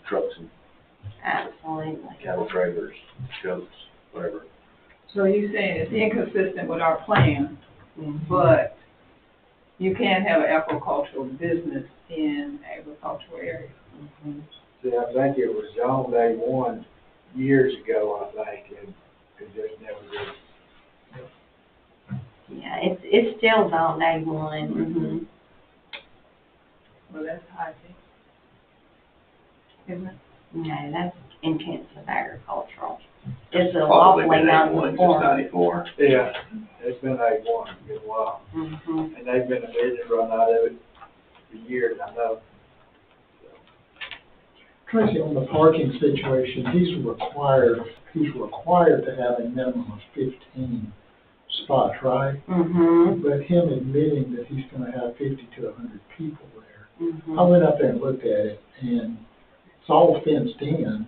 trucks and Absolutely. cattle trailers, goats, whatever. So you're saying it's inconsistent with our plan, but you can have an agricultural business in agricultural areas. See, I think it was on day one years ago, I think, and it just never did. Yeah, it's still zone A1. Well, that's high, isn't it? No, that's intensive agricultural. It's a Probably lawfully been A1 since non-conforming. 94. Yeah, it's been A1 for a while, and they've been a business run out of it for years, I know. Tracy, on the parking situation, he's required to have a minimum of 15 spots, right? But him admitting that he's gonna have 50 to 100 people there. I went up there and looked at it, and it's all fenced in.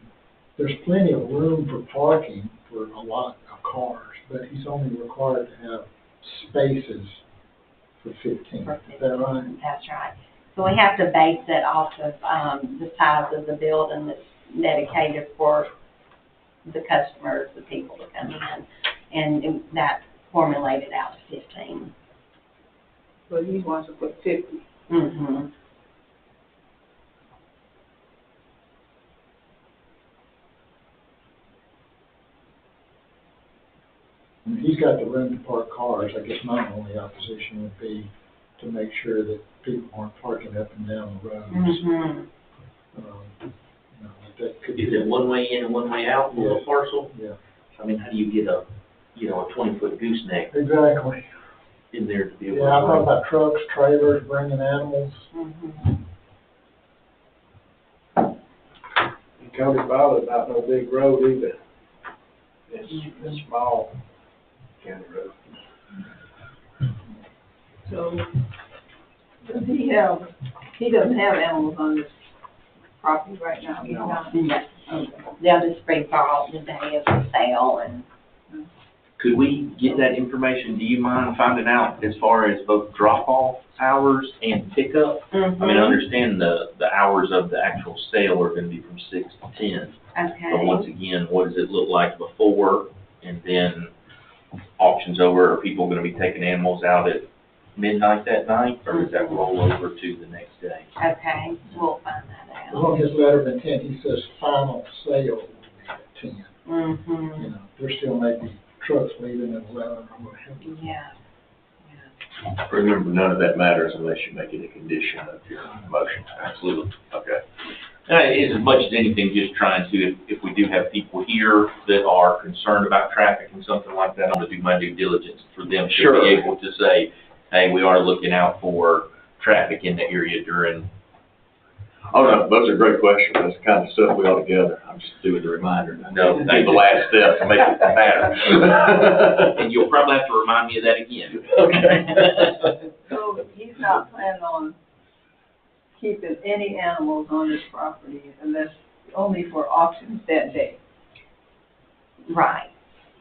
There's plenty of room for parking for a lot of cars, but he's only required to have spaces for 15. Is that right? That's right. So we have to base it off of the size of the building that's dedicated for the customers, the people to come in, and that formulated out to 15. But he wants to put 50. And he's got the room to park cars. I guess my only opposition would be to make sure that people aren't parking up and down the roads. That could be. Is it one way in and one way out on the parcel? Yeah. I mean, how do you get a 20-foot gooseneck Exactly. in there to be able to? Yeah, I thought about trucks, trailers, bringing animals. And Cody Valley's not no big road either. It's a small county road. So he doesn't have animals on this property right now? He's not? Yeah. They'll just bring all the day of the sale and. Could we get that information? Do you mind finding out as far as both drop-off hours and pickup? I mean, I understand the hours of the actual sale are going to be from 6 to 10. Okay. But once again, what does it look like before and then auctions over? Are people going to be taking animals out at midnight that night, or does that roll over to the next day? Okay, we'll find that out. On his letter of intent, he says final sale will be at 10. There still may be trucks leaving at 11 or whatever. Yeah. Remember, none of that matters unless you make it a condition of your motion. Absolutely. Okay. As much as anything, just trying to, if we do have people here that are concerned about traffic and something like that, I'm going to do my due diligence for them to be able to say, hey, we are looking out for traffic in the area during. Oh, no, those are great questions. That's the kind of stuff we all together. I'm just doing the reminder. No, the last step to make it matter. And you'll probably have to remind me of that again. Okay. So he's not planning on keeping any animals on this property unless only for auctions that day? Right.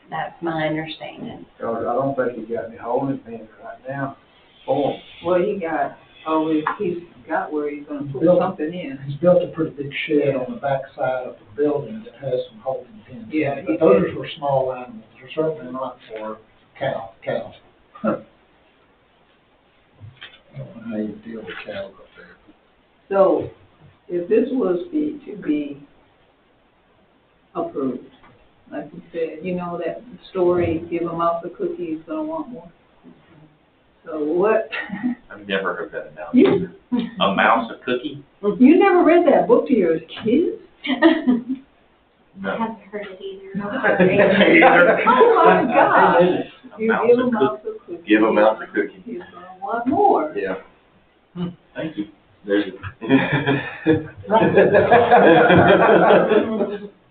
That's my understanding. Cause I don't think he got any holding pens right now for him. Well, he's got where he's gonna put something in. He's built a pretty big shed on the back side of the building that has some holding pens. Yeah, But those are for small animals. They're certainly not for cows. I don't know how you deal with cattle up there. So, if this was to be approved, like you said, that story, give a mouse a cookie, he's gonna want more. So what? I've never heard that announcement. A mouse, a cookie? You never read that book to your kids? No. I haven't heard it either. Oh my God! You give a mouse a cookie. Give a mouse a cookie. He's gonna want more. Yeah. Thank you. There's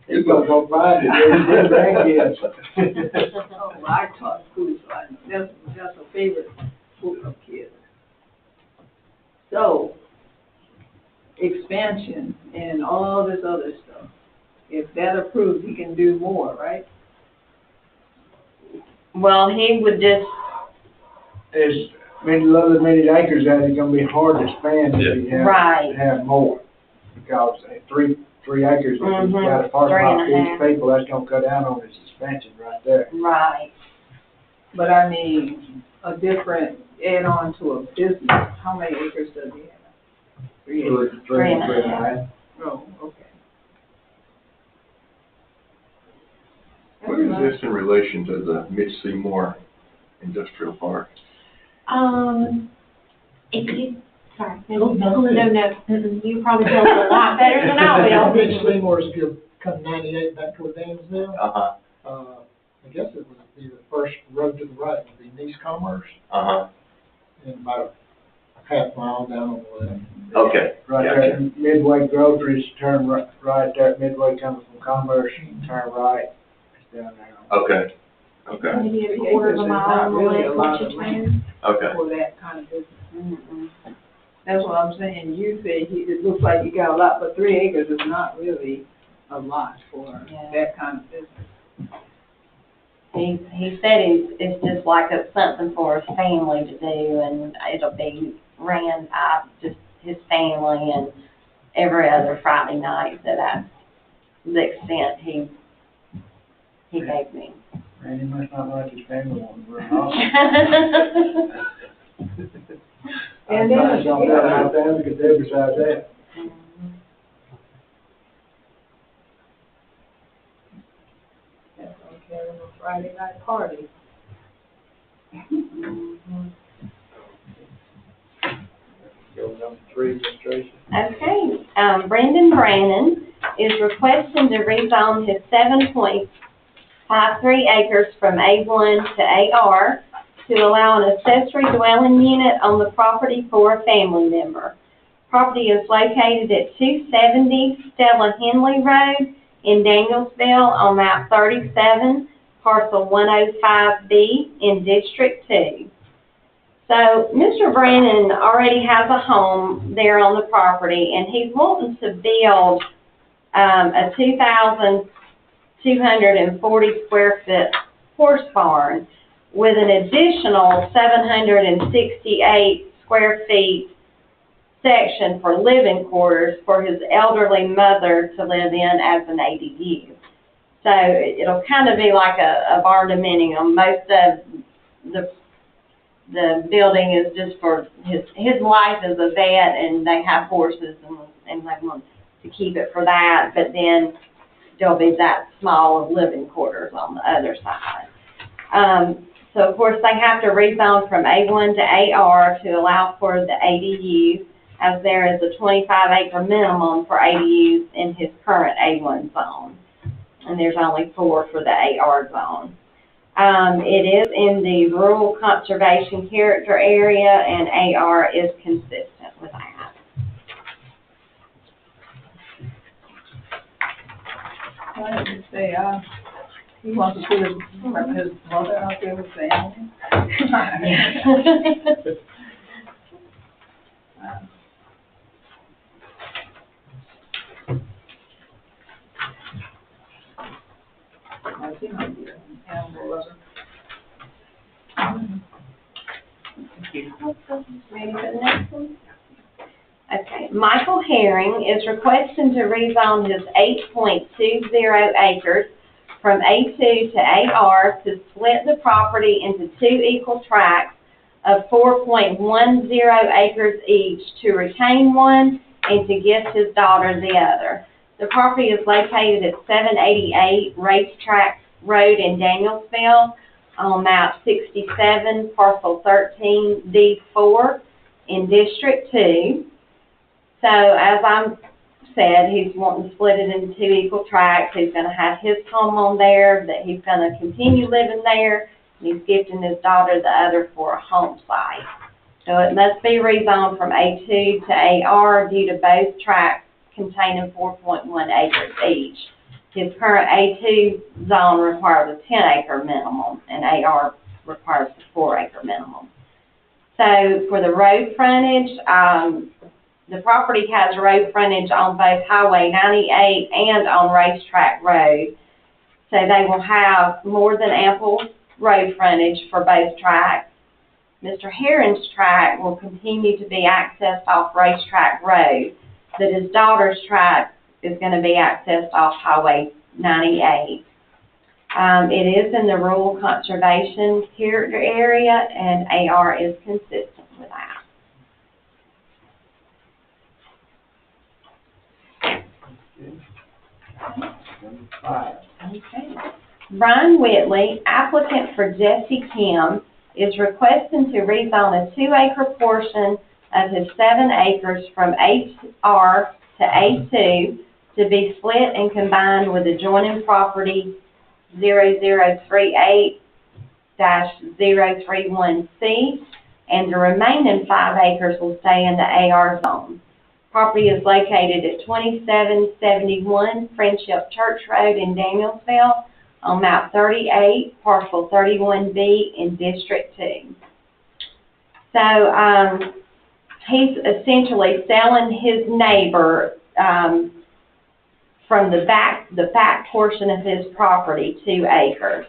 He's gonna go find it, there's grandkids. Oh, I taught school, so I know. That's a favorite book of kids. So, expansion and all this other stuff. If that approved, he can do more, right? Well, he would just. There's many acres that it's gonna be hard to expand if you have more. because 3 acres, if Mhm. you got a parking lot for 3.5. each people, that's gonna cut down on the suspension right there. Right. But I mean, a different add-on to a business, how many acres does he have? 3 acres. 3.5. Oh, okay. Where is this in relation to the Mitch Seymour Industrial Park? If you, sorry, No, no, go ahead. you probably tell us a lot better than I will. Mitch Seymour's, if you come 98 back toward Danielsville, Uh-huh, I guess it would be the first road to the right, would be Nice Commerce, uh-huh, and about a half mile down on the left. okay. Right Gotcha. there, Midway Groceries, turn right there, Midway coming from Commerce, turn right, it's down there. Okay, okay, Maybe 3 a quarter of acres a is mile not on the really a left, lot what of you land turn. okay. for that kind of business. Mm-mm. That's what I'm saying, you say it looks like you got a lot, but 3 acres is not really a lot for Yeah. that kind of business. He said it's just like it's something for his family to do, and it'll be ran by just his family and every other Friday night, so that's the extent he gave me. And he must not like his family wanting to run off. And I'm then- not gonna let my family, because they're beside that. That's okay, a Friday night party. Go number 3, administration. Okay, Brendan Brannon is requesting to rezone his 7.53 acres from A1 to AR to allow an accessory dwelling unit on the property for a family member. Property is located at 270 Stella Henley Road in Danielsville on map 37, parcel 105B in District 2. So Mr. Brannon already has a home there on the property, and he's wanting to build a 2,240 square foot horse barn with an additional 768 square feet section for living quarters for his elderly mother to live in as an ADU. So it'll kind of be like a barn dominium. Most of the building is just for his wife is a vet, and they have horses, and they want to keep it for that, but then there'll be that small of living quarters on the other side. So of course they have to rezone from A1 to AR to allow for the ADU, as there is a 25-acre minimum for ADUs in his current A1 zone, and there's only 4 for the AR zone. It is in the rural conservation character area, and AR is consistent with that. I have to say, he wants to put his mother out there with family. He might be an animal lover. Ready for the next one? Okay, Michael Herring is requesting to rezone his 8.20 acres from A2 to AR to split the property into 2 equal tracts of 4.10 acres each, to retain one and to gift his daughter the other. The property is located at 788 Racetrack Road in Danielsville on map 67, parcel 13D4 in District 2. So as I said, he's wanting to split it into 2 equal tracts. He's going to have his home on there, that he's going to continue living there, and he's gifting his daughter the other for a home site. So it must be rezoned from A2 to AR due to both tracts containing 4.1 acres each. His current A2 zone requires a 10-acre minimum, and AR requires a 4-acre minimum. So for the road frontage, the property has road frontage on both Highway 98 and on Racetrack Road. So they will have more than ample road frontage for both tracks. Mr. Herring's tract will continue to be accessed off Racetrack Road. that his daughter's tract is gonna be accessed off Highway 98. It is in the rural conservation character area, and AR is consistent with that. Number 5. Okay. Brian Whitley, applicant for Jesse Kim, is requesting to rezone a 2-acre portion of his 7 acres from HR to A2 to be split and combined with adjoining property 0038-031C, and the remaining 5 acres will stay in the AR zone. Property is located at 2771 Friendship Church Road in Danielsville on map 38, parcel 31B in District 2. So, he's essentially selling his neighbor, from the back portion of his property, 2 acres.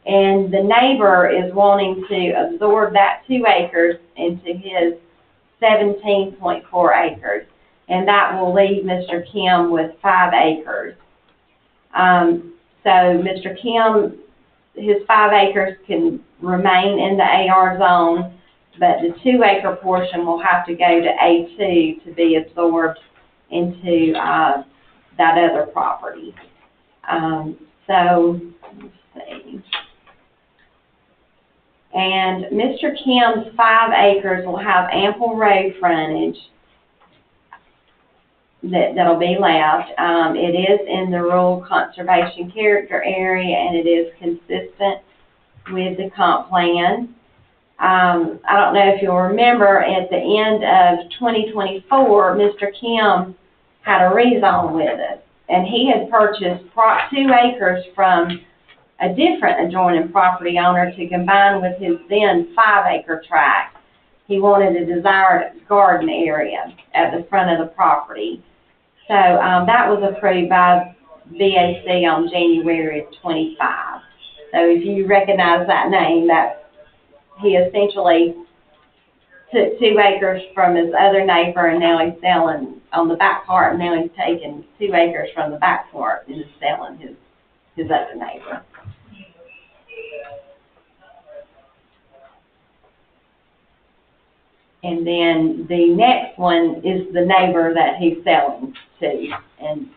And the neighbor is wanting to absorb that 2 acres into his 17.4 acres. And that will leave Mr. Kim with 5 acres. So Mr. Kim, his 5 acres can remain in the AR zone, but the 2-acre portion will have to go to A2 to be absorbed into, that other property. So, let's see. And Mr. Kim's 5 acres will have ample road frontage that'll be left. It is in the rural conservation character area, and it is consistent with the comp plan. I don't know if you'll remember, at the end of 2024, Mr. Kim had a rezone with us, and he had purchased 2 acres from a different adjoining property owner to combine with his then 5-acre tract. He wanted a desired garden area at the front of the property. So that was approved by VAC on January of 25. So if you recognize that name, that he essentially took 2 acres from his other neighbor, and now he's selling on the back part, and now he's taking 2 acres from the back part and is selling his other neighbor. And then the next one is the neighbor that he's selling to. And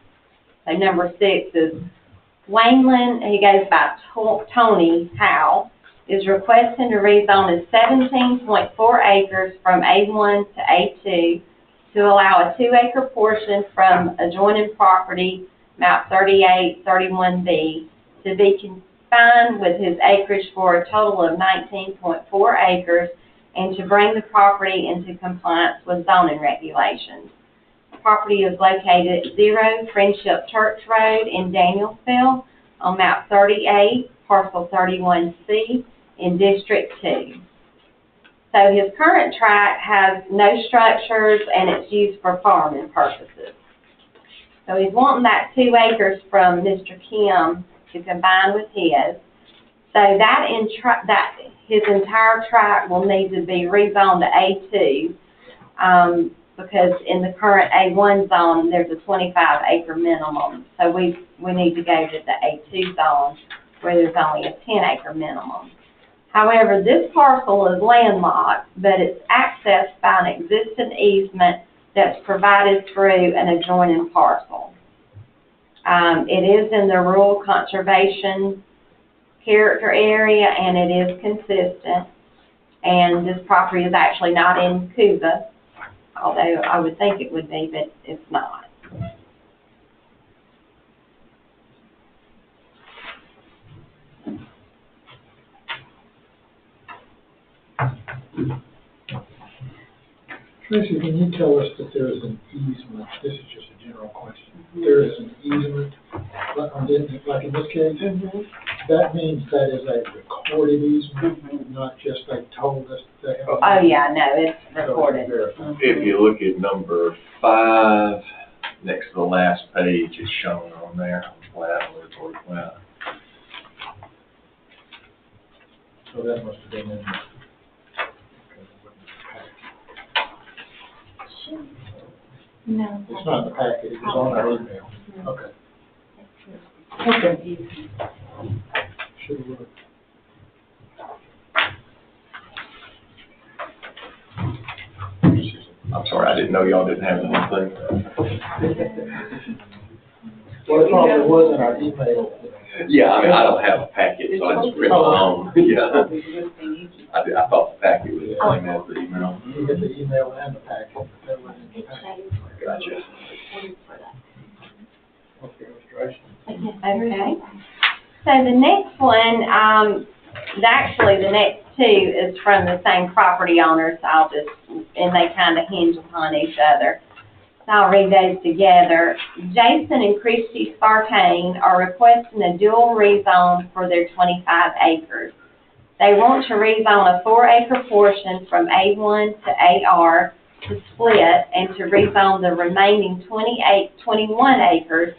so number 6 is Wayneland, he goes by Tony Howe, is requesting to rezone his 17.4 acres from A1 to A2 to allow a 2-acre portion from adjoining property, map 3831B, to be combined with his acreage for a total of 19.4 acres, and to bring the property into compliance with zoning regulations. The property is located at 0 Friendship Church Road in Danielsville on map 38, parcel 31C in District 2. So his current tract has no structures, and it's used for farming purposes. So he's wanting that 2 acres from Mr. Kim to combine with his. So that his entire tract will need to be rezoned to A2, because in the current A1 zone, there's a 25-acre minimum. So we need to go to the A2 zone where there's only a 10-acre minimum. However, this parcel is landlocked, but it's accessed by an existing easement that's provided through an adjoining parcel. It is in the rural conservation character area, and it is consistent. And this property is actually not in Cuba, although I would think it would be, but it's not. Tracy, can you tell us that there is an easement? This is just a general question. There is an easement, like in this case? That means that is a recorded easement, not just they told us they have. Oh, yeah, no, it's recorded. If you look at number 5, next to the last page, it's shown on there, flat, recorded flat. So that must have been in there. No. It's not in the packet, it was on our email. Okay. Okay. Should work. I'm sorry, I didn't know y'all didn't have anything. Well, it probably was in our email. Yeah, I mean, I don't have a packet, so I just read my own, yeah. I thought the packet was the same as the email. You get the email and the packet, but that wasn't in the packet. Gotcha. Okay, Mr. Ashton. Okay. So the next one, actually the next two is from the same property owners. And they kind of hinge upon each other. So I'll read those together. Jason and Christy Spartain are requesting a dual rezone for their 25 acres. They want to rezone a 4-acre portion from A1 to AR to split and to rezone the remaining 21 acres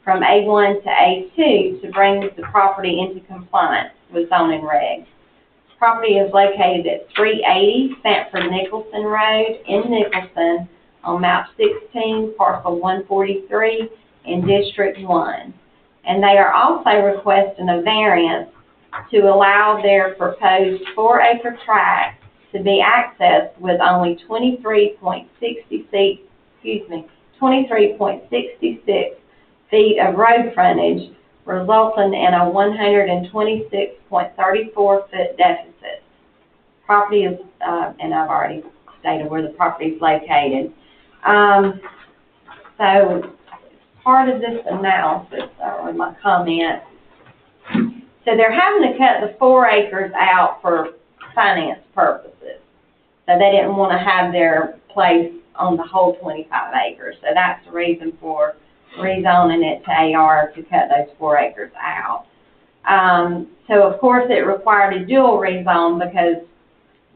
from A1 to A2 to bring the property into compliance with zoning regs. Property is located at 380 Sanford Nicholson Road in Nicholson on map 16, parcel 143 in District 1. And they are also requesting a variance to allow their proposed 4-acre tract to be accessed with only 23.66 feet of road frontage, resulting in a 126.34 foot deficit. Property is, and I've already stated where the property is located. So part of this analysis, or my comment, so they're having to cut the 4 acres out for finance purposes. So they didn't want to have their place on the whole 25 acres. So that's the reason for rezoning it to AR to cut those 4 acres out. So of course it required a dual rezone because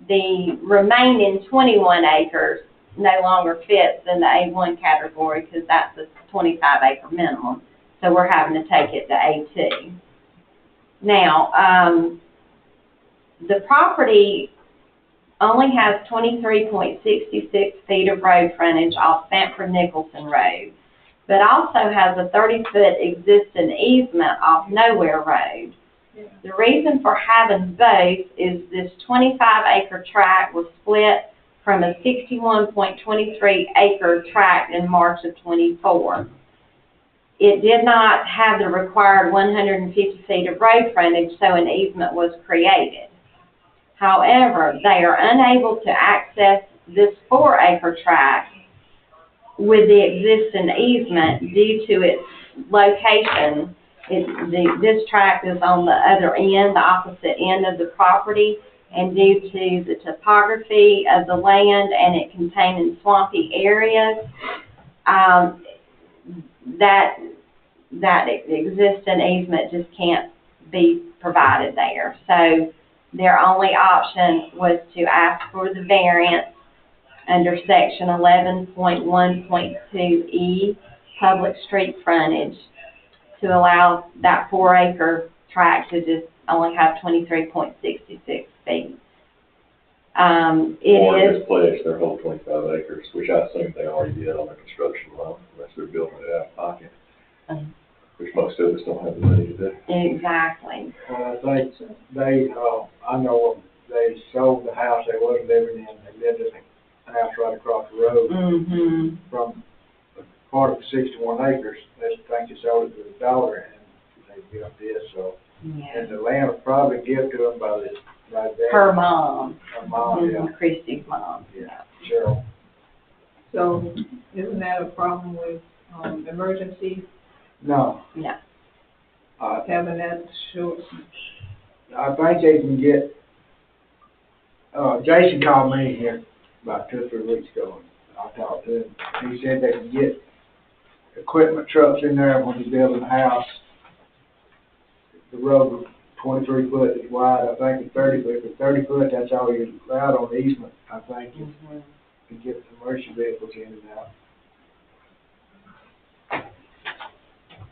the remaining 21 acres no longer fits in the A1 category because that's a 25-acre minimum. So we're having to take it to A2. Now, the property only has 23.66 feet of road frontage off Sanford Nicholson Road, but also has a 30-foot existing easement off Nowhere Road. The reason for having both is this 25-acre tract was split from a 61.23-acre tract in March of 24. It did not have the required 150 feet of road frontage, so an easement was created. However, they are unable to access this 4-acre tract with the existing easement due to its location. This tract is on the other end, the opposite end of the property, and due to the topography of the land and it containing swampy areas, that existing easement just can't be provided there. So their only option was to ask for the variance under section 11.1.2E, public street frontage, to allow that 4-acre tract to just only have 23.66 feet. Or misplaced their whole 25 acres, which I assume they already did on their construction loan, unless they're building it out of pocket, which most of us don't have the money to do. Exactly. I think they, I know they sold the house they wasn't living in. They lived in a house right across the road from part of the 61 acres. They think they sold it to the daughter, and they built this. So, and the land was probably given to them by her mom. Her mom, yeah. Christy's mom. Yeah, Cheryl. So isn't that a problem with emergency, No. No. having that short? I think they can get, Jason called me here about 2 or 3 weeks ago, and I talked to him. He said they can get equipment trucks in there when they're building a house. The road was 23 foot is wide, I think it's 30 foot, but 30 foot, that's all you're allowed on the easement, I think, to get commercial vehicles in and out.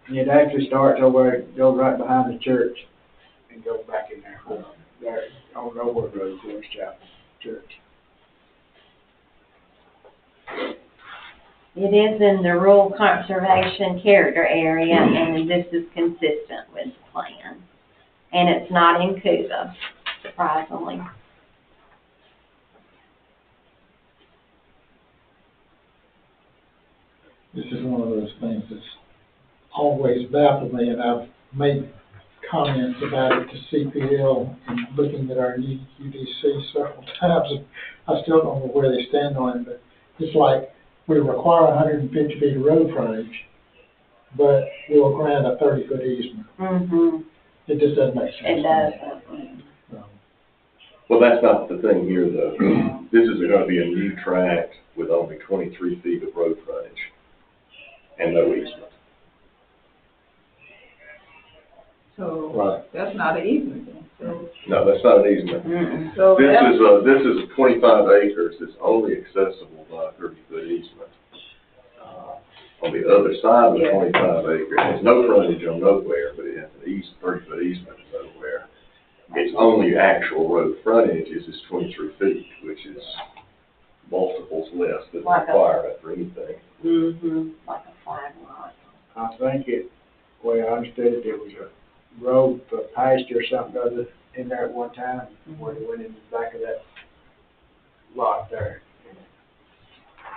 And it actually starts over, goes right behind the church and goes back in there, there, on Nowhere Road, Village Chapel Church. It is in the rural conservation character area, and this is consistent with the plan. And it's not in CUSA, surprisingly. This is one of those things that's always baffled me, and I've made comments about it to CPL and looking at our new UDC several times, and I still don't know where they stand on it, but it's like we require 150 feet of road frontage, but we'll grant a 30-foot easement. Mm-hmm. It just doesn't make sense. It doesn't. Well, that's not the thing here, though. This is gonna be a new tract with only 23 feet of road frontage and no easement. So, Right. that's not an easement then, so. No, that's not an easement. Mm-mm. So This is 25 acres that's only accessible by a 30-foot easement. On the other side of the Yeah. 25 acres, there's no frontage on nowhere, but it has an 30-foot easement nowhere. Its only actual road frontage is 23 feet, which is multiples less than the Like a- requirement for anything. Mm-hmm. Like a flag lot. I think the way I understood it, there was a road for pasture or something other in there at one time, where they went in the back of that lot there.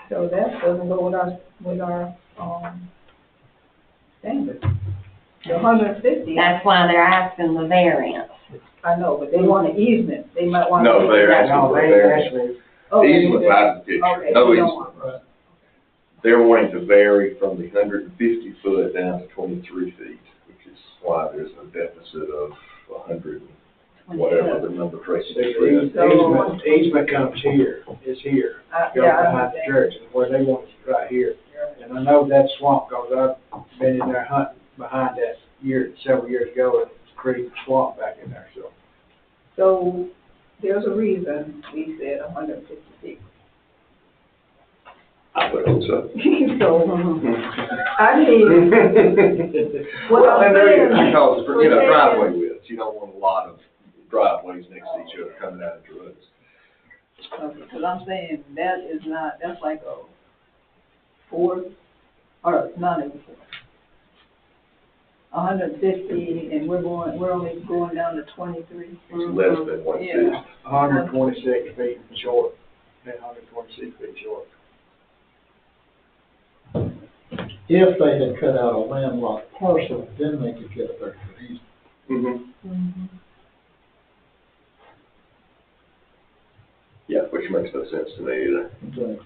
So that doesn't go with our standard. The 150. That's why they're asking the variance. I know, but they want an easement, they might want. No, they're asking No, for they variance. actually, Easement out of the picture, Okay, no you don't easement. want- They're wanting to vary from the 150 foot down to 23 feet, which is why there's a deficit of 100, whatever the number Tracy the said. easement comes here, is here. Goes Yeah, I behind the understand. church, and where they want it right here. And I know that swamp, because I've been in there hunting behind that several years ago, and it's creek swamp back in there, so. So, there's a reason we said 150 feet. I would hope so. So, I mean, what Well, I'm and there, saying. because, we're taking- driveway widths, you don't want a lot of driveways next to each other coming out of the roads. Because I'm saying that is not, that's like a fourth, or it's not even fourth. 150, and we're only going down to 23. It's less than 150. Yeah. 126 feet short, and 126 feet short. If they had cut out a landlocked parcel, then they could get a 30-foot easement. Mm-hmm. Mm-hmm. Yeah, which makes no sense to me either. But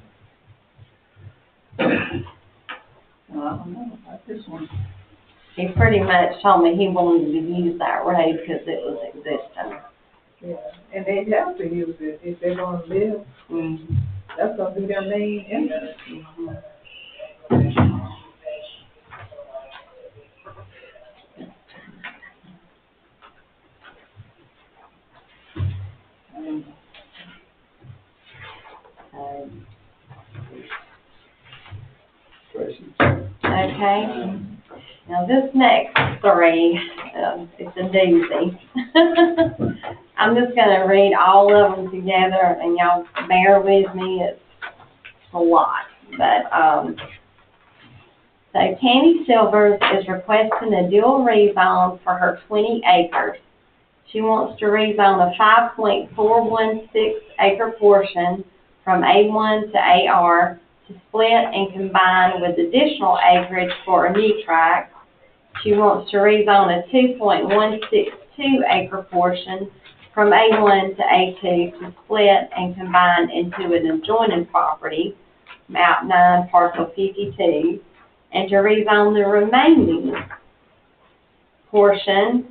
Well, I don't know about this one. He pretty much told me he wanted to use that road because it was existing. Yeah, and they have to use it if they're gonna live, Mm-hmm. that's gonna be their main entrance. Tracy. Okay. Now this next three, it's a doozy. I'm just gonna read all of them together and y'all bear with me, it's a lot. But, so Tammy Silvers is requesting a dual rezone for her 20 acres. She wants to rezone a 5.416 acre portion from A1 to AR to split and combine with additional acreage for a new tract. She wants to rezone a 2.162 acre portion from A1 to A2 to split and combine into an adjoining property, map 9, parcel 52, and to rezone the remaining portion,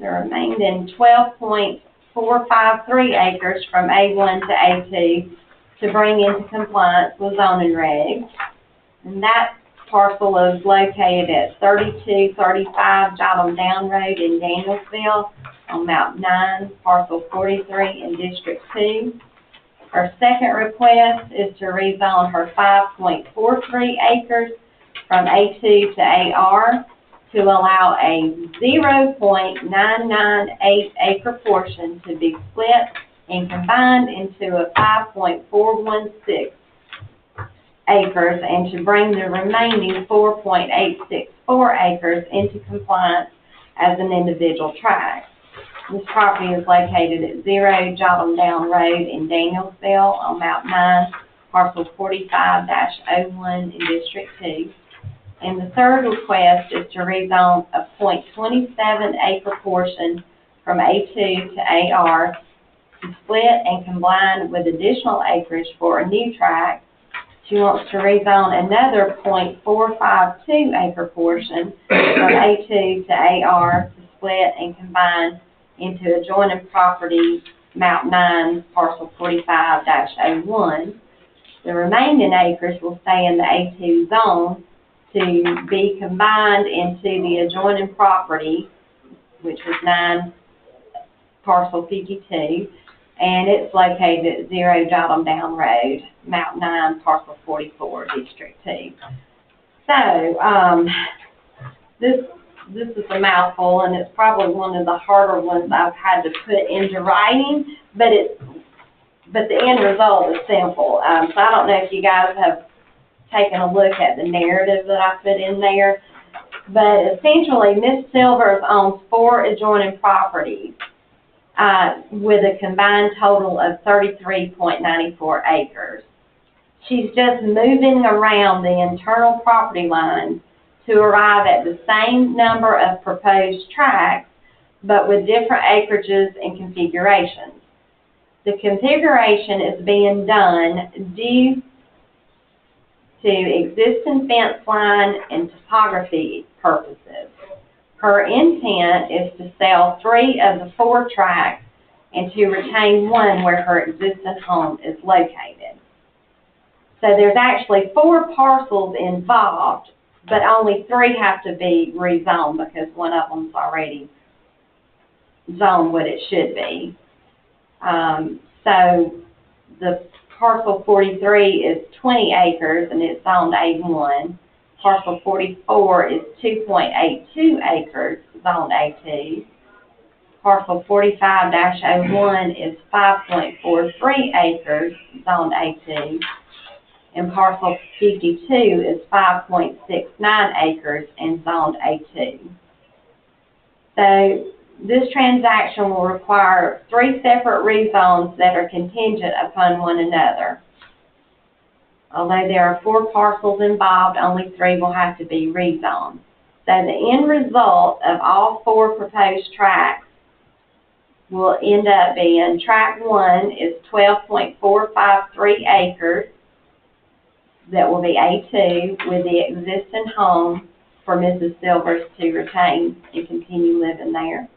the remaining 12.453 acres from A1 to A2 to bring into compliance with zoning regs. And that parcel is located at 3235 Jotham Down Road in Danielsville on map 9, parcel 43 in District 2. Her second request is to rezone her 5.43 acres from A2 to AR to allow a 0.998 acre portion to be split and combined into a 5.416 acres and to bring the remaining 4.864 acres into compliance as an individual tract. This property is located at 0 Jotham Down Road in Danielsville on Map 9, parcel 45-01 in District 2. And the third request is to rezone a .27 acre portion from A2 to AR to split and combine with additional acreage for a new tract. She wants to rezone another .452 acre portion from A2 to AR to split and combine into adjoining property, Map 9, parcel 45-01. The remaining acres will stay in the A2 zone to be combined into the adjoining property, which was 9, parcel 52, and it's located at 0 Jotham Down Road, Map 9, parcel 44, District 2. So, this is a mouthful, and it's probably one of the harder ones I've had to put into writing, but the end result is simple. So I don't know if you guys have taken a look at the narrative that I put in there, but essentially, Ms. Silvers owns 4 adjoining properties with a combined total of 33.94 acres. She's just moving around the internal property lines to arrive at the same number of proposed tracts, but with different acreages and configurations. The configuration is being done due to existing fence line and topography purposes. Her intent is to sell 3 of the 4 tracts and to retain 1 where her existing home is located. So there's actually 4 parcels involved, but only 3 have to be rezoned because one of them's already zoned what it should be. So the parcel 43 is 20 acres and it's zoned A1. Parcel 44 is 2.82 acres, zoned A2. Parcel 45-01 is 5.43 acres, zoned A2. And parcel 52 is 5.69 acres and zoned A2. So this transaction will require 3 separate rezones that are contingent upon one another. Although there are 4 parcels involved, only 3 will have to be rezoned. So the end result of all 4 proposed tracts will end up being tract 1 is 12.453 acres that will be A2 with the existing home for Mrs. Silvers to retain and continue living there.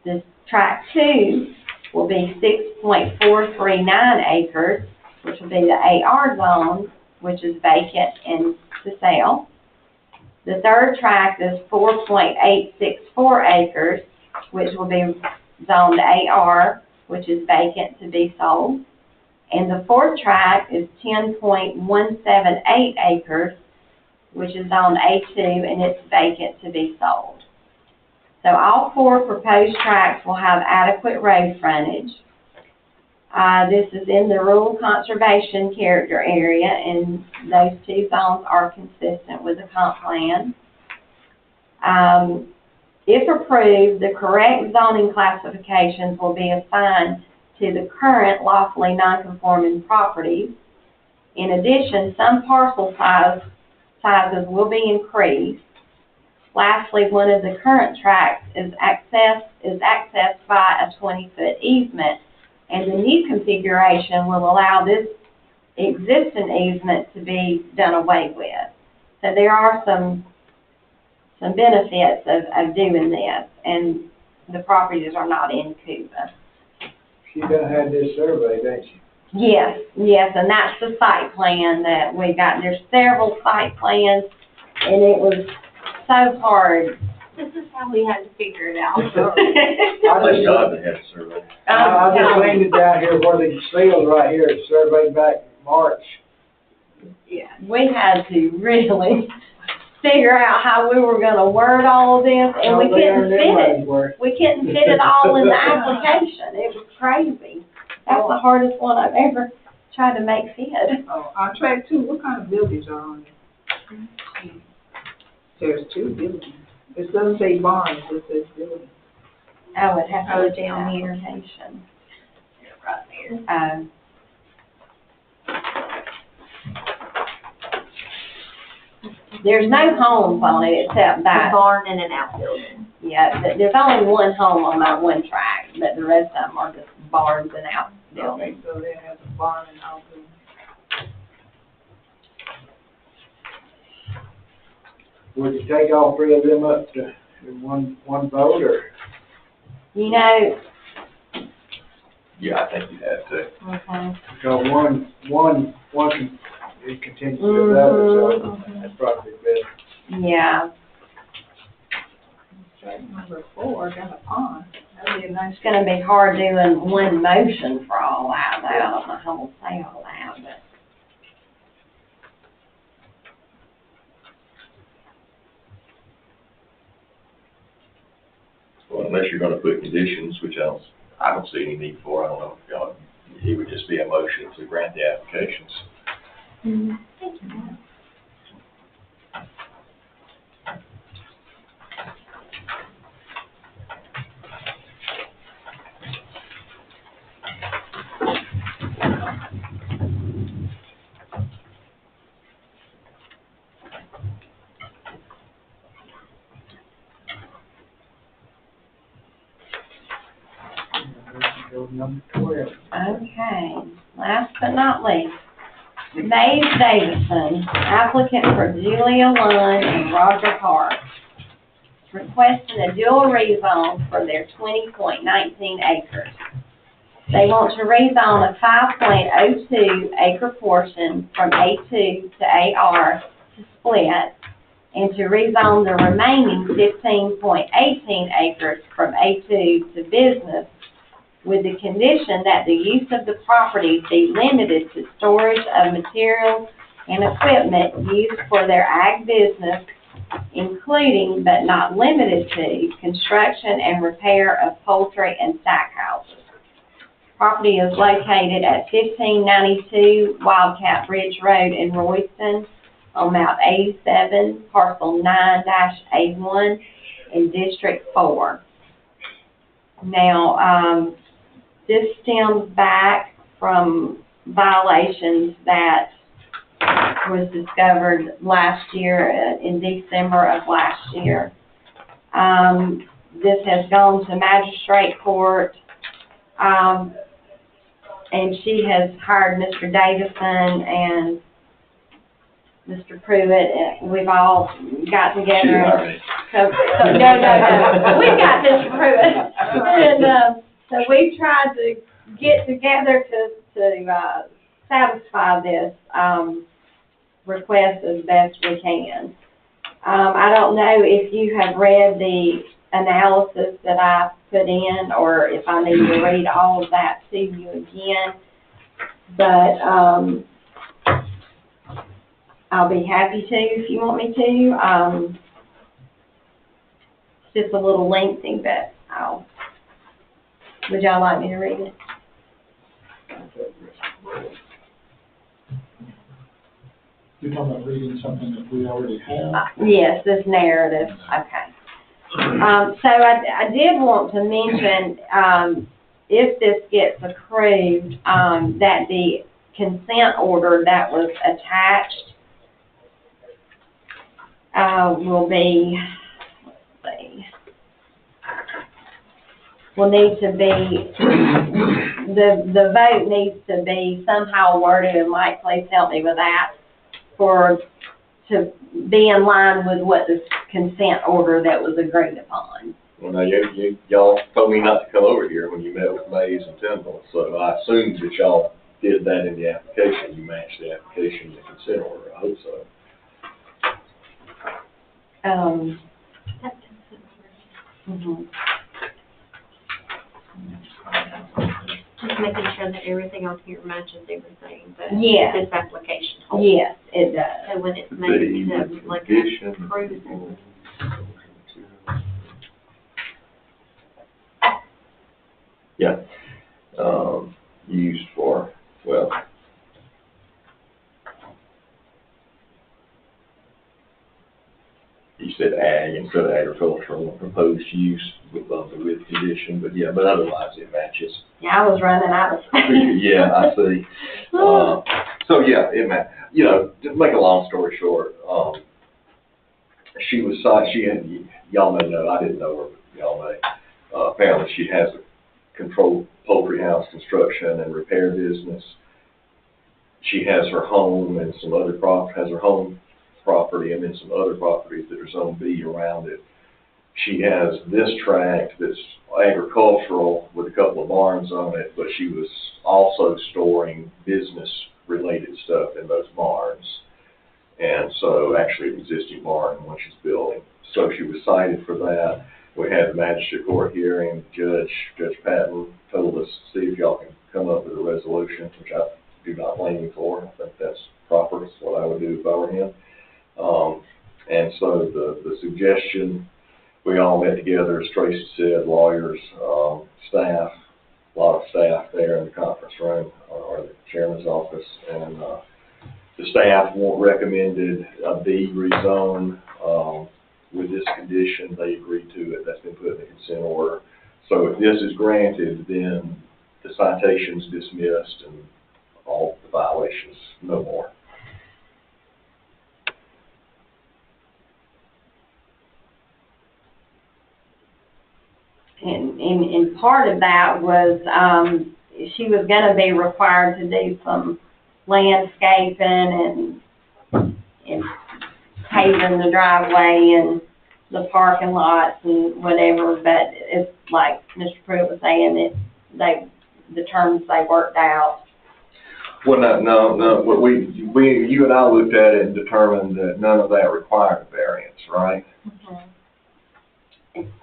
This tract 2 will be 6.439 acres, which will be the AR zone, which is vacant and to sell. The third tract is 4.864 acres, which will be zoned AR, which is vacant to be sold. And the fourth tract is 10.178 acres, which is zoned A2, and it's vacant to be sold. So all 4 proposed tracts will have adequate road frontage. This is in the rural conservation character area, and those 2 zones are consistent with the comp plan. If approved, the correct zoning classifications will be assigned to the current lawfully non-conforming properties. In addition, some parcel sizes will be increased. Lastly, one of the current tracts is accessed by a 20-foot easement, and the new configuration will allow this existing easement to be done away with. So there are some benefits of doing this, and the properties are not in Cuba. She's gonna have this survey, ain't she? Yes, and that's the site plan that we got. There's several site plans, and it was so hard. This is how we had to figure it out. My job to have a survey. I just leaned it down here where the seals right here, it's surveyed back in March. Yeah, we had to really figure out how we were gonna word all of this, and we couldn't fit it. We couldn't fit it all in the application. It was crazy. That's the hardest one I've ever try to make fit. Oh, on track two, what kind of buildings are on it? There's two buildings. It doesn't say barns, it says buildings. I would have to Oh, look down at the here. application. Right there. There's no homes on it except A that, barn and an outbuilding. yeah, there's only one home on that one track, but the rest of them are just barns and outbuildings. Okay, so there has a barn and outbuilding. Would you take all three of them up to in one vote, or? You know, Yeah, I think you have to. mhm, Because one can, it continues to the other, so that's probably better. yeah, Track number 4, got a pond. That'd be a nice. it's gonna be hard doing one motion for all that, though. I don't know how we'll say all that, but. Well, unless you're gonna put conditions, which I don't see any need for, I don't know if y'all, it would just be a motion to grant the applications. Go to number 12. Okay, last but not least, Maeve Davison, applicant for Julia Lund and Roger Hart, requesting a dual rezone for their 20.19 acres. They want to rezone a 5.02 acre portion from A2 to AR to split, and to rezone the remaining 15.18 acres from A2 to business, with the condition that the use of the property be limited to storage of materials and equipment used for their ag business, including but not limited to construction and repair of poultry and stack houses. Property is located at 1592 Wildcat Ridge Road in Royston on map 87, parcel 9-A1 in District 4. Now, this stems back from violations that was discovered last year, in December of last year. This has gone to magistrate court, and she has hired Mr. Davison and Mr. Pruitt, and we've all got together. So, no, we've got Mr. Pruitt, and, so we tried to get together to satisfy this request as best we can. I don't know if you have read the analysis that I put in, or if I need to read all of that to you again, but I'll be happy to if you want me to. It's just a little lengthy, but would y'all like me to read it? You're talking about reading something that we already have? Yes, this narrative, okay. So I did want to mention, if this gets approved, that the consent order that was attached will be, let's see, will need to be, the vote needs to be somehow worded, and Mike, please help me with that, to be in line with what the consent order that was agreed upon. Well, now, y'all told me not to come over here when you met with Mays and Temple, so I assumed that y'all did that in the application. You matched the application to the consent order. I hope so. Mhm. Just making sure that everything on here matches everything that Yeah. this application holds. Yes, it does. So when it's made to, like, Condition. approval. Yeah, used for, well, said ag instead of agricultural, proposed use with condition, but yeah, but otherwise it matches. Yeah, I was running out of space. Yeah, I see. So yeah, you know, to make a long story short, she was, y'all may know, I didn't know her, but y'all may, apparently she has a controlled poultry house construction and repair business. She has her home and some other has her home property and then some other properties that are zone B around it. She has this tract that's agricultural with a couple of barns on it, but she was also storing business-related stuff in those barns. And so, actually, an existing barn, one she's building. So she was cited for that. We had the magistrate court hearing. Judge Patton told us, see if y'all can come up with a resolution, which I do not blame you for. I think that's proper. That's what I would do if I were him. And so the suggestion, we all met together, as Tracy said, lawyers, staff, a lot of staff there in the conference room or the chairman's office, and the staff recommended a B rezone with this condition. They agreed to it. That's been put in the consent order. So if this is granted, then the citation's dismissed and all the violations no more. And part of that was, she was gonna be required to do some landscaping and paving the driveway and the parking lots and whatever, but it's like Mr. Pruitt was saying, the terms they worked out. Well, no, you and I looked at it and determined that none of that required a variance, right? Mm-hmm.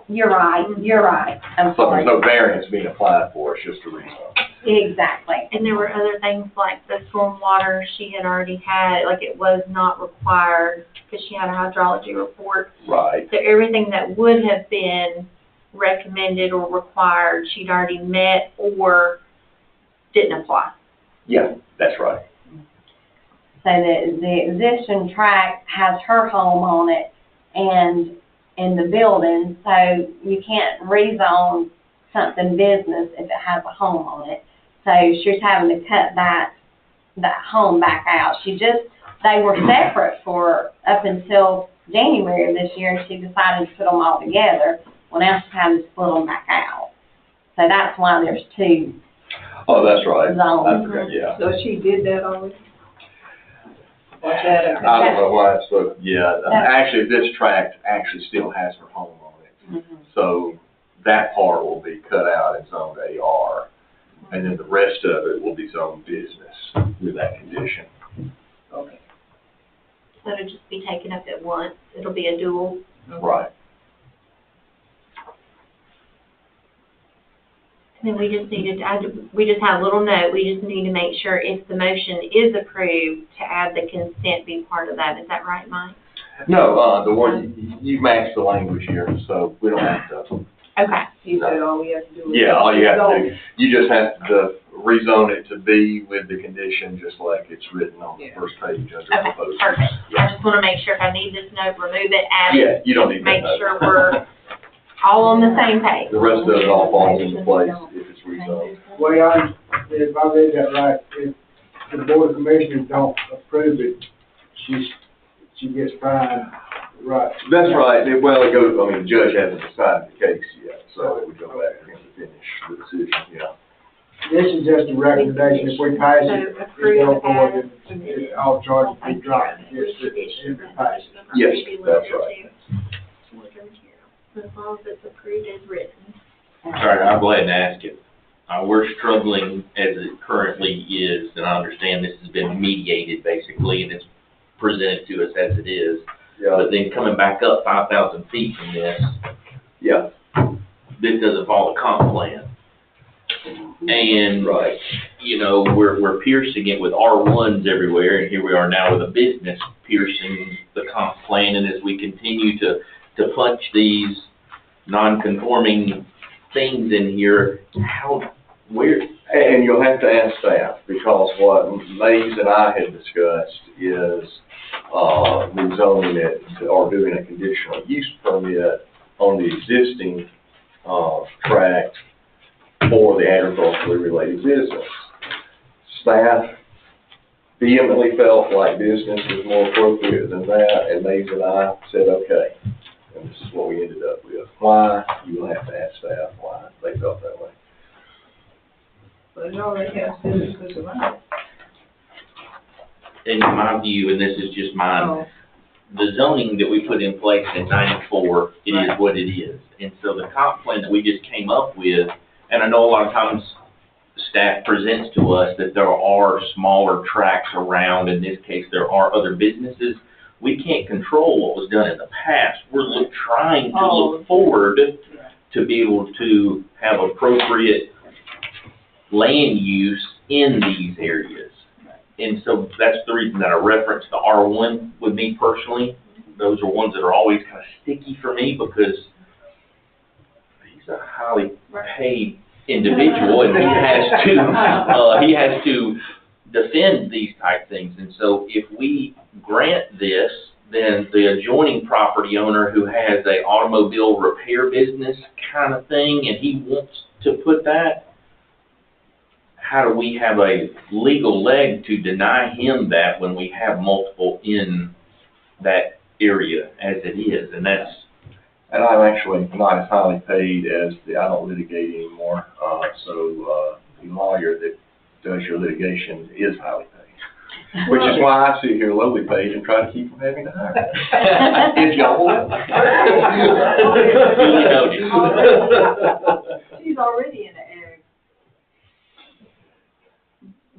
You're right. I'm So sorry. there's no variance being applied for, it's just a rezone. Exactly. And there were other things like the stormwater she had already had, like it was not required because she had a hydrology report. Right. So everything that would have been recommended or required, she'd already met or didn't apply. Yeah, that's right. So the existing tract has her home on it and in the building, so you can't rezone something business if it has a home on it. So she's having to cut that home back out. They were separate for up until January of this year, and she decided to put them all together. Well, now she's having to split them back out. So that's why there's two Oh, that's right. zones. Okay, yeah. So she did that already? Watch that out. I don't know why it's so, yeah, actually, this tract actually still has her home on it. Mm-hmm. So that part will be cut out and zoned AR, and then the rest of it will be zoned business with that condition. Okay. So it'll just be taken up at once. It'll be a dual. Right. And then we just have a little note, we just need to make sure if the motion is approved, to add the consent be part of that. Is that right, Mike? No, the one, you matched the language here, so we don't have to. Okay. You said all we have to do is. Yeah, all you have to do, you just have to rezone it to be with the condition, just like it's written on the first page under Okay, proposed. perfect. Yeah. I just want to make sure if I need this note, remove it, add it. Yeah, you don't need that. Make note. sure we're all on the same page. The rest of it all falls into place if it's rezoned. Well, if I read that right, if the board of commissioners don't approve it, she gets fined, right? That's right. Well, it goes, I mean, the judge hasn't decided the case yet, so it would go back to him to finish the decision, yeah. This is just a recommendation, if we pass it, So it's approve go forward, as and submitted. all charges be Thank you. dropped, if it passes. Yes, that's right. As long as it's approved as written. All right, I'll go ahead and ask it. We're struggling as it currently is, and I understand this has been mediated basically, and it's presented to us as it is. Yeah, But then coming back up 5,000 feet from this, yeah, this doesn't follow the comp plan. And, right. you know, we're piercing it with R1s everywhere, and here we are now with a business piercing the comp plan, and as we continue to punch these non-conforming things in here, where? And you'll have to ask staff, because what Mays and I had discussed is rezoning it or doing a conditional use permit on the existing, tract for the agriculturally related business. Staff vehemently felt like business was more appropriate than that, and Maeve and I said, okay. And this is what we ended up with. Why? You will have to ask staff why they felt that way. But it already has businesses around. In my view, and this is just mine, Oh, the zoning that we put in place in '94, it is Right. what it is. And so the comp plan that we just came up with, and I know a lot of times staff presents to us that there are smaller tracts around, in this case, there are other businesses. We can't control what was done in the past. We're trying to look forward to be able to have appropriate land use in these areas. And so that's the reason that I referenced the R1 with me personally. Those are ones that are always kind of sticky for me because he's a highly paid individual and he has to defend these type things. And so if we grant this, then the adjoining property owner who has a automobile repair business kind of thing and he wants to put that, how do we have a legal leg to deny him that when we have multiple in that area as it is? And that's... And I'm actually not as highly paid as I don't litigate anymore, so the lawyer that does your litigation is highly paid. Which is why I sit here lowly paid and try to keep from having to hire. If y'all want. Duly noted. she's already in the ag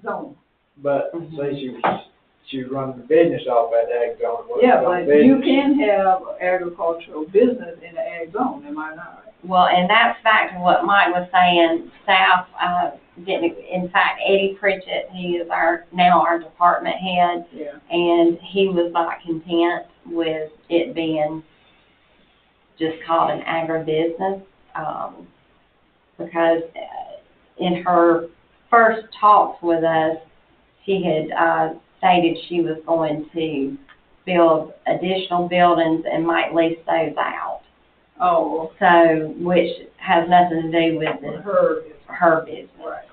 zone. But say she's running the business off that ag zone. Yeah, but you can have agricultural business in the ag zone, am I not right? Well, and that's back to what Mike was saying, staff, didn't, in fact, Eddie Pritchett, he is now our department head, Yeah. and he was not content with it being just called an agribusiness, because in her first talks with us, she had, stated she was going to build additional buildings and might lease those out. Oh, So, which has nothing to do with her business. Right.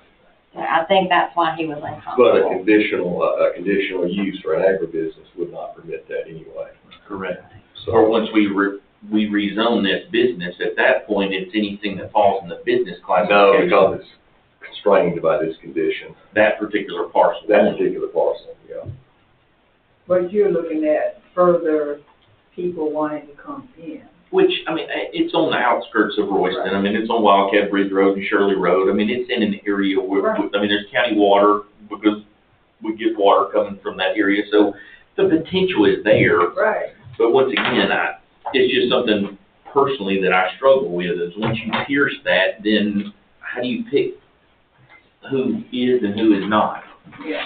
So I think that's why he was But uncomfortable. a conditional use for an agribusiness would not permit that anyway. Correct. So, Or once we rezone this business, at that point, it's anything that falls in the business no, classification. because it's constrained by this condition, That particular parcel. that particular parcel, yeah. But you're looking at further people wanting to come in. Which, I mean, it's on the outskirts of Royston. I mean, it's on Wildcat Bridge Road and Shirley Road. I mean, it's in an area where, Right. I mean, there's county water because we get water coming from that area. So the potential is there. Right. But once again, it's just something personally that I struggle with is once you pierce that, then how do you pick who is and who is not? Yeah.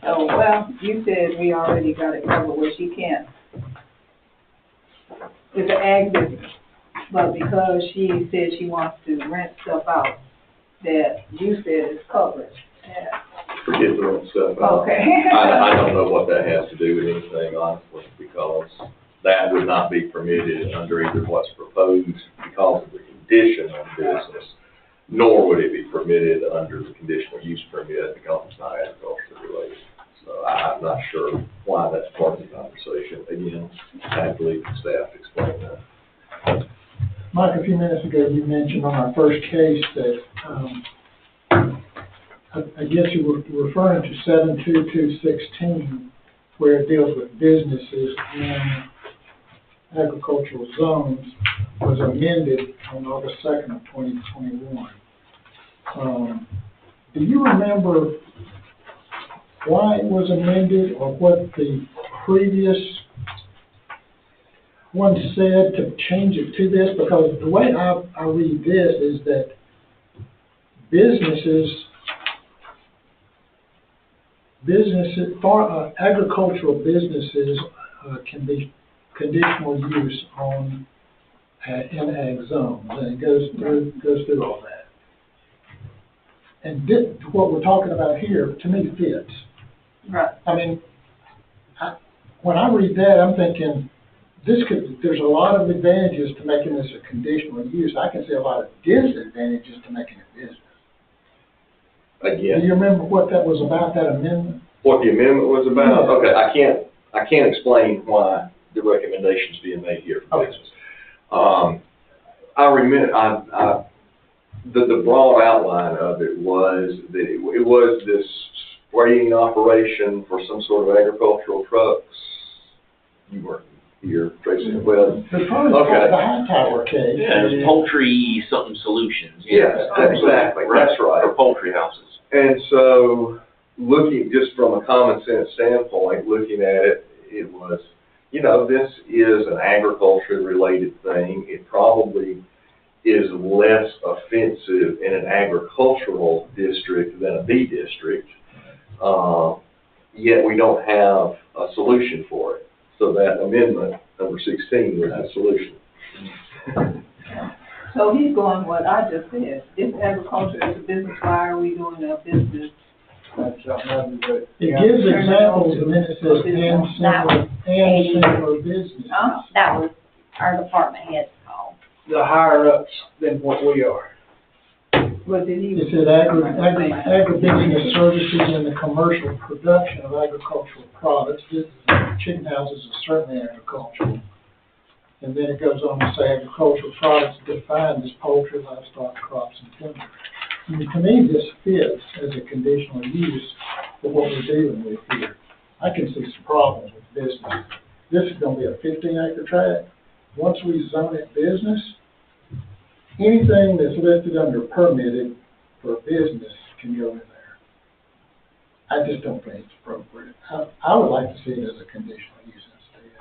Oh, well, you said we already got it covered where she can't. It's an ag business, but because she said she wants to rent stuff out, that you said is covered. Yeah. Forget the rent stuff. Okay. I don't know what that has to do with anything, honestly, because that would not be permitted under either what's proposed because of the condition of business, nor would it be permitted under the conditional use permit because it's not agriculturally related. So I'm not sure why that's part of the conversation. Again, I have to leave the staff to explain that. Mike, a few minutes ago, you mentioned on our first case that, I guess you were referring to 72216, where it deals with businesses in agricultural zones, was amended on August 2nd of 2021. Do you remember why it was amended or what the previous one said to change it to this? Because the way I read this is that agricultural businesses can be conditional use on in ag zones, and it goes through all that. And what we're talking about here, to me, fits. Right. I mean, when I read that, I'm thinking, there's a lot of advantages to making this a conditional use. I can see a lot of disadvantages to making it business. Do Again, you remember what that was about, that amendment? what the amendment was about? Yeah. Okay, I can't explain why the recommendation's being made here for Okay. business. I remember, the broad outline of it was that it was this spraying operation for some sort of agricultural trucks. You weren't here, Tracy, well, The probably Okay. the high tower case. Yeah, there's poultry something solutions. yes, exactly, that's right. For poultry houses. And so, looking, just from a common sense standpoint, looking at it, it was, this is an agriculture-related thing. It probably is less offensive in an agricultural district than a B district. Yet we don't have a solution for it. So that amendment, number 16, was the solution. So he's going what I just said. If agriculture is a business, why are we doing a business? That's something that. It gives examples, and then it says, and similar business. Huh? That was our department head's call. The higher ups than what we are. What did he? It said agribusiness services in the commercial production of agricultural products. Chicken houses are certainly agricultural. And then it goes on to say agricultural products defined as poultry, livestock, crops, and timber. I mean, to me, this fits as a conditional use for what we're dealing with here. I can see some problems with business. This is gonna be a 15-acre tract. Once we zone it business, anything that's listed under permitted for business can go in there. I just don't think it's appropriate. I would like to see it as a conditional use instead,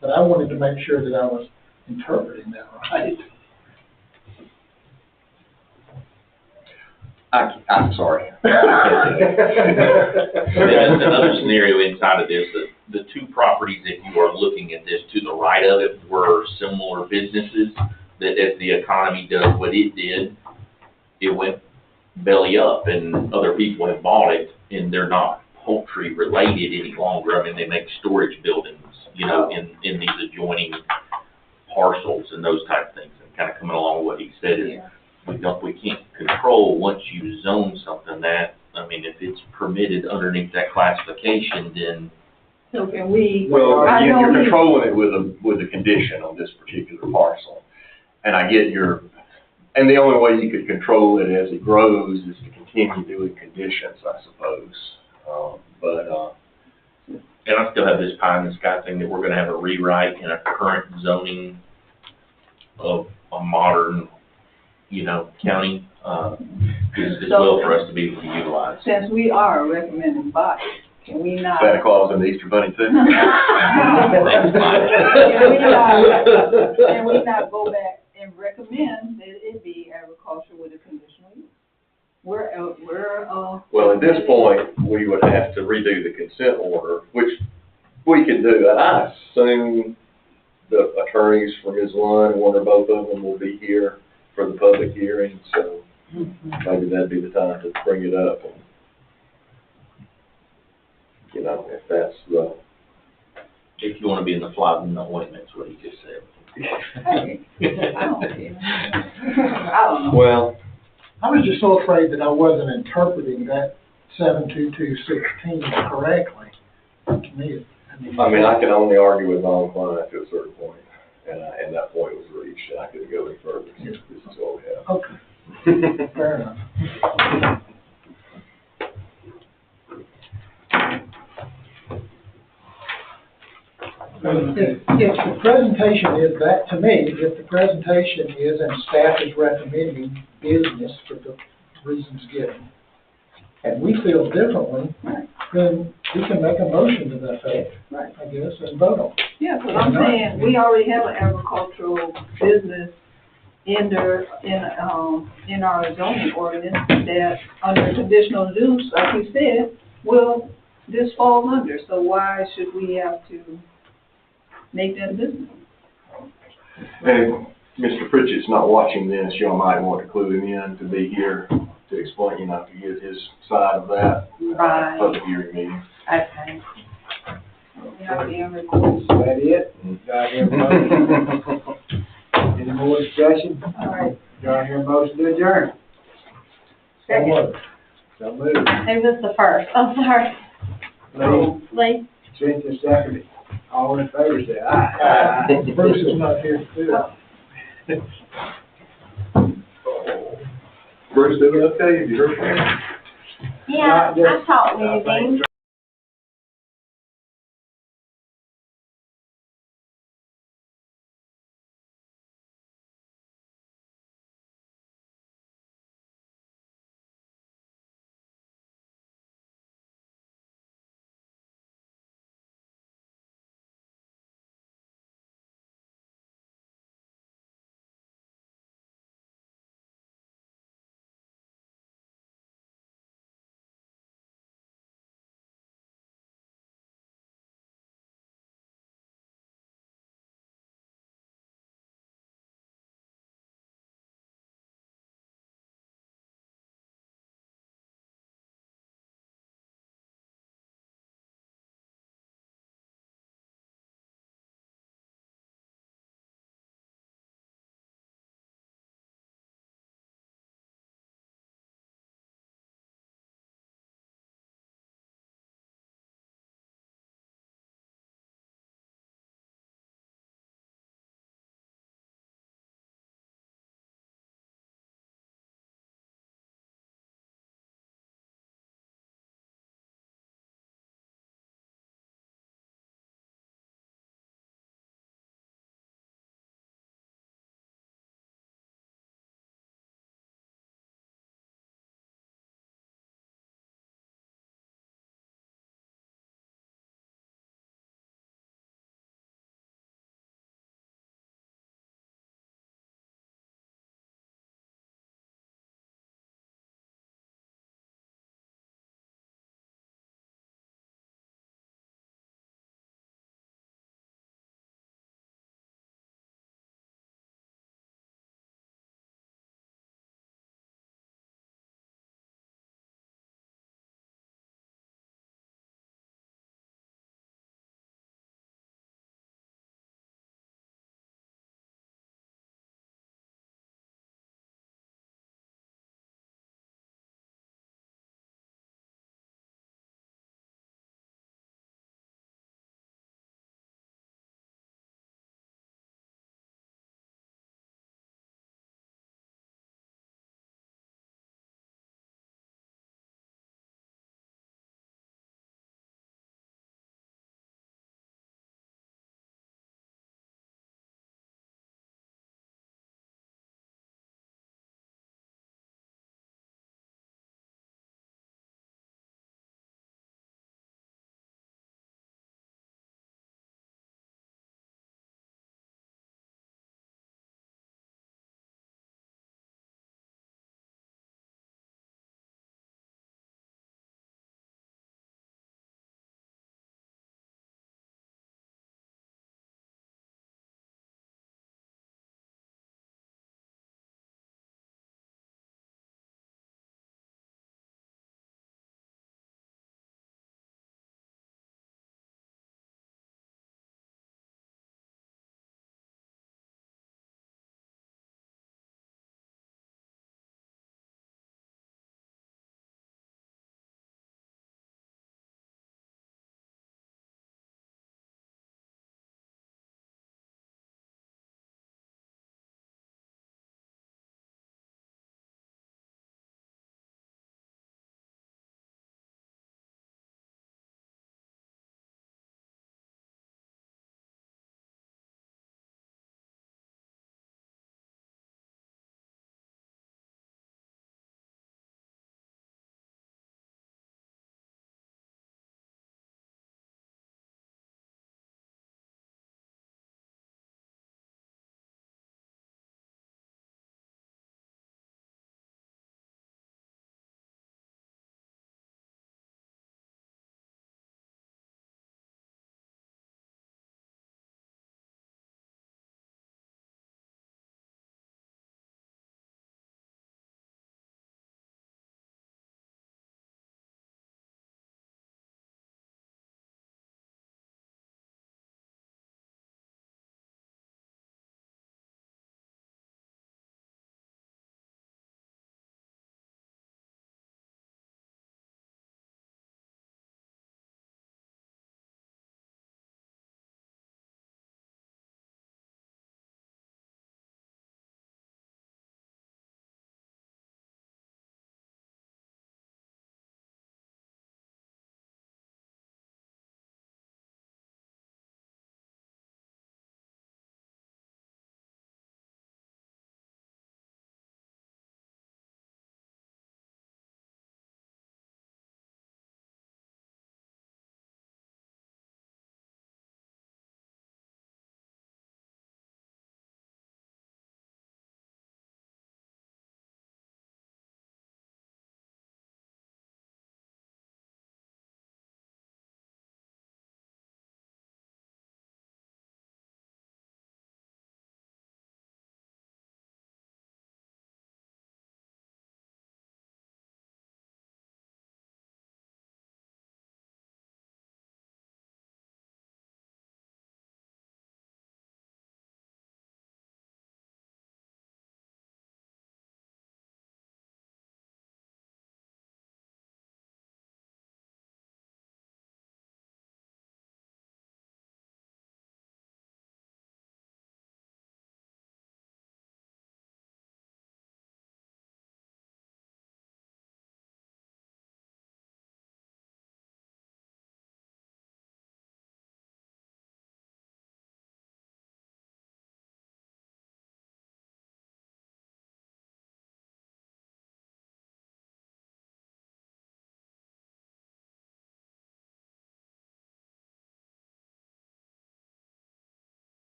but I wanted to make sure that I was interpreting that right. I'm sorry. There's another scenario inside of this, that the two properties that you are looking at this, to the right of it, were similar businesses, that as the economy does what it did, it went belly up, and other people have bought it, and they're not poultry related any longer. I mean, they make storage buildings, in these adjoining parcels and those type of things, and kind of coming along with what he said is, we can't control once you zone something that, I mean, if it's permitted underneath that classification, then. So can we? Well, I know you're he- controlling it with a condition on this particular parcel. And I get and the only way you could control it as it grows is to continue doing conditions, I suppose. And I still have this pie in the sky thing that we're gonna have a rewrite in a current zoning of a modern, county, as well for us to be able to utilize. Since we are a recommending body, can we not? Santa Claus and the Easter Bunny too. Can we not go back and recommend that it be agriculture with a conditional use? Well, at this point, we would have to redo the consent order, which we can do. And I assume the attorneys for Ms. Lund, one or both of them, will be here for the public hearing, so maybe that'd be the time to bring it up. And, if that's the... If you wanna be in the fly in the ointment, that's what he just said. Hey, I don't care. I don't know. Well, I was just so afraid that I wasn't interpreting that 72216 correctly. To me, I mean, I can only argue with my own client to a certain point, and that point was reached, and I couldn't go any further, since this is all we have. Okay, fair enough. If the presentation is that, to me, if the presentation is, and staff is recommending business for the reasons given, and we feel differently, then we can make a motion to that effect, Right. I guess, and vote on it. Yeah, because I'm saying, we already have an agricultural business in our zoning ordinance that, under conditional use, like you said, this falls under. So why should we have to make that a business? And Mr. Pritchett's not watching this, y'all might want to clue him in to be here to explain, to get his side of that Right. public hearing meeting. Okay. RBM reports. Is that it? Do I hear a motion? Any more discussion? All right. Do I hear a motion to adjourn? Second. So moved. Who was the first? I'm sorry. Lee, Lee? Cynthia seconded. All in favor, say aye. Bruce is not here too. Bruce, doing okay? Have you heard from him? Yeah, I talked with him.